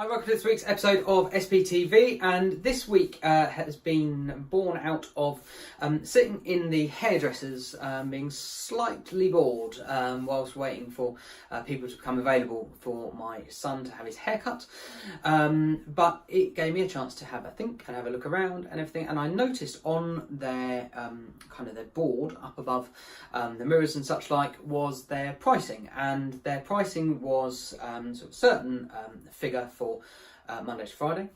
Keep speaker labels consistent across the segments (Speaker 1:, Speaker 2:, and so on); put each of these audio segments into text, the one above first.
Speaker 1: Hi, welcome to this week's episode of SPTV, and this week has been born out of sitting in the hairdressers, being slightly bored whilst waiting for people to become available for my son to have his haircut. But it gave me a chance to have a think and have a look around and everything, and I noticed on their kind of their board up above the mirrors and such like was their pricing, and their pricing was sort of certain figure for Monday to Friday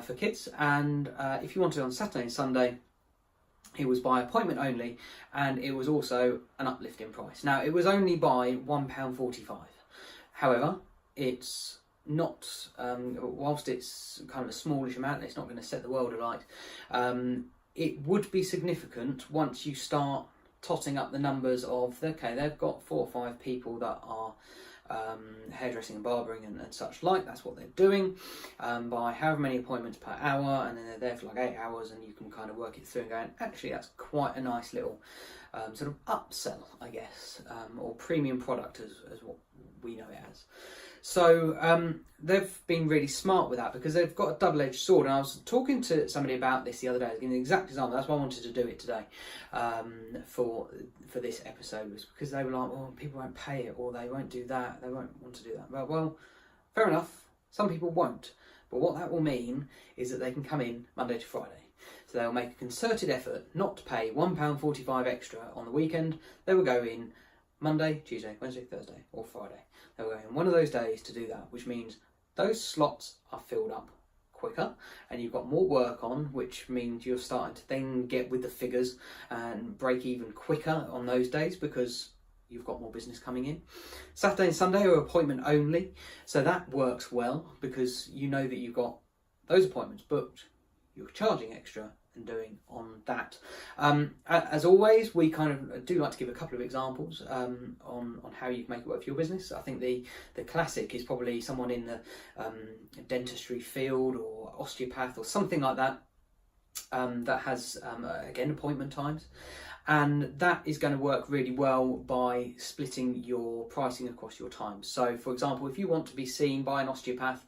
Speaker 1: for kids, and if you wanted on Saturday and Sunday it was by appointment only, and it was also an uplift in price. Now it was only by £1.45, however it's not, whilst it's kind of a smallish amount, it's not going to set the world alight. It would be significant once you start totting up the numbers of, okay, they've got 4 or 5 people that are hairdressing and barbering and such like. That's what they're doing by however many appointments per hour, and then they're there for like 8 hours, and you can kind of work it through and going, actually that's quite a nice little sort of upsell, I guess, or premium product as what we know it as. So they've been really smart with that, because they've got a double-edged sword, and I was talking to somebody about this the other day, giving the exact example. That's why I wanted to do it today for this episode, was because they were like, well, people won't pay it, or they won't do that, they won't want to do that. Well, fair enough, some people won't, but what that will mean is that they can come in Monday to Friday. So they'll make a concerted effort not to pay £1.45 extra on the weekend. They will go in Monday, Tuesday, Wednesday, Thursday, or Friday. They'll go in one of those days to do that, which means those slots are filled up quicker and you've got more work on, which means you're starting to then get with the figures and break even quicker on those days because you've got more business coming in. Saturday and Sunday are appointment only, so that works well because you know that you've got those appointments booked, you're charging extra and doing on that. As always, we kind of do like to give a couple of examples on how you can make it work for your business. I think the classic is probably someone in the dentistry field or osteopath or something like that, that has again appointment times, and that is going to work really well by splitting your pricing across your time. So for example, if you want to be seen by an osteopath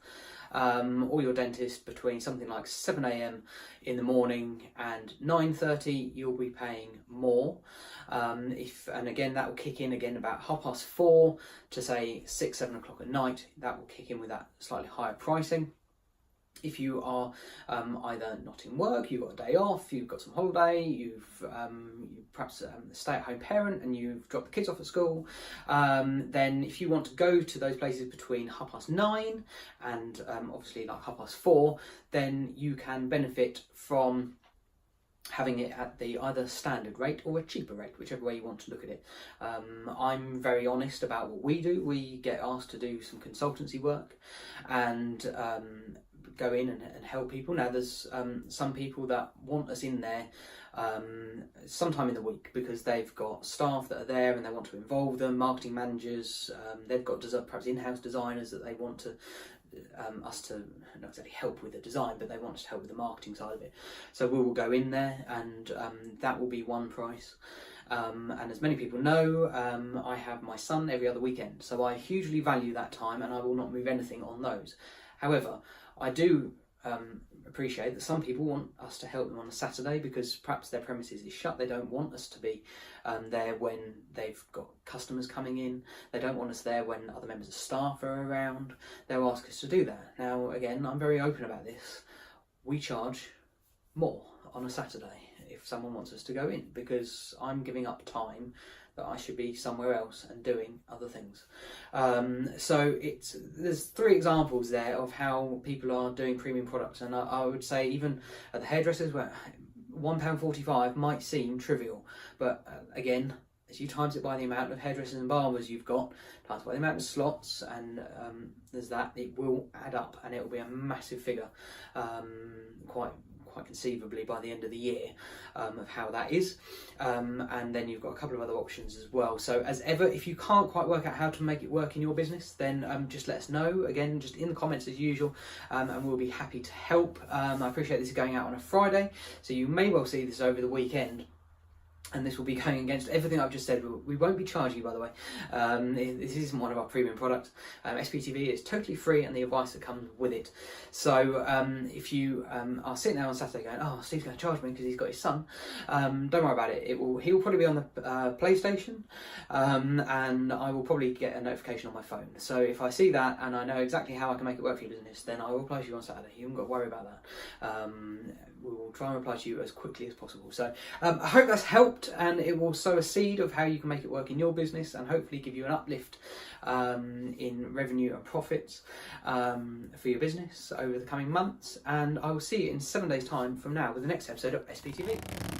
Speaker 1: or your dentist between something like 7 a.m. in the morning and 9:30, you'll be paying more. And again, that will kick in again about 4:30 to say 6, 7 o'clock at night. That will kick in with that slightly higher pricing. If you are either not in work, you've got a day off, you've got some holiday, you're perhaps a stay-at-home parent and you've dropped the kids off at school, then if you want to go to those places between 9:30 and obviously like 4:30, then you can benefit from having it at the either standard rate or a cheaper rate, whichever way you want to look at it. I'm very honest about what we do. We get asked to do some consultancy work and go in and help people. Now there's some people that want us in there sometime in the week because they've got staff that are there and they want to involve them, marketing managers, they've got perhaps in-house designers that they want to us to not exactly help with the design, but they want us to help with the marketing side of it. So we will go in there and that will be one price. And as many people know, I have my son every other weekend, so I hugely value that time and I will not move anything on those. However, I do appreciate that some people want us to help them on a Saturday because perhaps their premises is shut. They don't want us to be there when they've got customers coming in. They don't want us there when other members of staff are around. They'll ask us to do that. Now, again, I'm very open about this. We charge more on a Saturday if someone wants us to go in because I'm giving up time that I should be somewhere else and doing other things. So there's 3 examples there of how people are doing premium products, and I would say even at the hairdressers where £1.45 might seem trivial, but again, as you times it by the amount of hairdressers and barbers you've got, times by the amount of slots, and there's that, it will add up and it will be a massive figure, quite conceivably by the end of the year, of how that is, and then you've got a couple of other options as well. So as ever, if you can't quite work out how to make it work in your business, then just let us know, again just in the comments as usual, and we'll be happy to help. I appreciate this is going out on a Friday, so you may well see this over the weekend. and this will be going against everything I've just said. We won't be charging you, by the way. This isn't one of our premium products. SPTV is totally free, and the advice that comes with it. So if you are sitting there on Saturday going, "Oh, Steve's going to charge me because he's got his son," don't worry about it. He'll probably be on the PlayStation, and I will probably get a notification on my phone. So if I see that and I know exactly how I can make it work for your business, then I will reply to you on Saturday. You haven't got to worry about that. We will try and reply to you as quickly as possible. So I hope that's helped, and it will sow a seed of how you can make it work in your business, and hopefully give you an uplift in revenue and profits for your business over the coming months. And I will see you in 7 days' time from now with the next episode of SPTV.